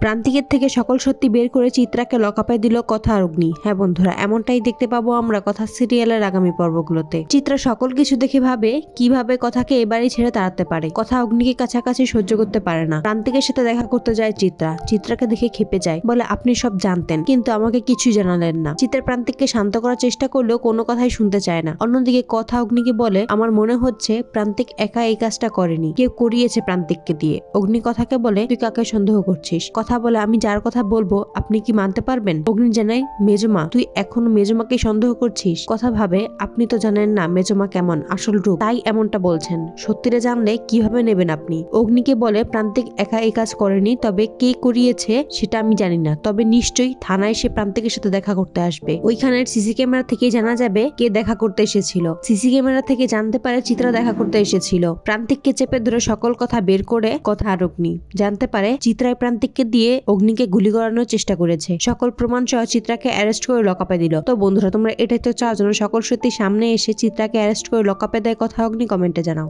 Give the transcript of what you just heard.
প্রান্তিকের থেকে সকল সত্যি বের করে চিত্রাকে লকআপে দিল কথা অগ্নি। হ্যাঁ বন্ধুরা, এমনটাই দেখতে পাবো আমরা কথা সিরিয়ালের আগামী পর্বগুলোতে। চিত্রা সকল কিছু দেখে ভাবে কিভাবে কথাকে এবারই ছেড়ে তাড়াতে পারে। কথা অগ্নিকে কাছাকাছি সহ্য করতে পারে না। প্রান্তিকের সাথে দেখা করতে যায় চিত্রা। চিত্রাকে দেখে খেপে যায়, বলে আপনি সব জানতেন কিন্তু আমাকে কিছুই জানালেন না। চিত্রা প্রান্তিককে শান্ত করার চেষ্টা করলেও কোনো কথাই শুনতে চায় না। অন্যদিকে কথা অগ্নিকে বলে, আমার মনে হচ্ছে প্রান্তিক একা এই কাজটা করেনি, কেউ করিয়েছে প্রান্তিককে দিয়ে। অগ্নি কথাকে বলে, তুই কাকে সন্দেহ করছিস? কথা বলে, আমি যার কথা বলবো আপনি কি মানতে পারবেন? অগ্নি জানায়, মেজমা। তুই এখনো মেজমাকে সন্দেহ করছিস? কথা ভাবে, আপনি তো জানেন না মেজমা কেমন, আসল রূপ, তাই এমনটা বলছেন। সত্যিটা জানলে কিভাবে নেবেন আপনি? অগ্নিকে বলে, প্রান্তিক একা এই কাজ করেনি, তবে কে করিয়েছে সেটা আমি জানি না, তবে নিশ্চয়ই থানায় সে প্রান্তিকের সাথে দেখা করতে আসবে। ওইখানের সিসি ক্যামেরা থেকে জানা যাবে কে দেখা করতে এসেছিল। সিসি ক্যামেরা থেকে জানতে পারে চিত্রা দেখা করতে এসেছিল। প্রান্তিককে চেপে ধরে সকল কথা বের করে কথা আর অগ্নি জানতে পারে চিত্রায় প্রান্তিককে দিয়ে অগ্নিকে গুলি করানোর চেষ্টা করেছে। সকল প্রমাণ সহ চিত্রাকে অ্যারেস্ট করে লকআপে দিল। তো বন্ধুরা, তোমরা এটাই তো চাও যেন সকল সত্যি সামনে এসে চিত্রাকে অ্যারেস্ট করে লকআপে দেয় কথা অগ্নি? কমেন্টে জানাও।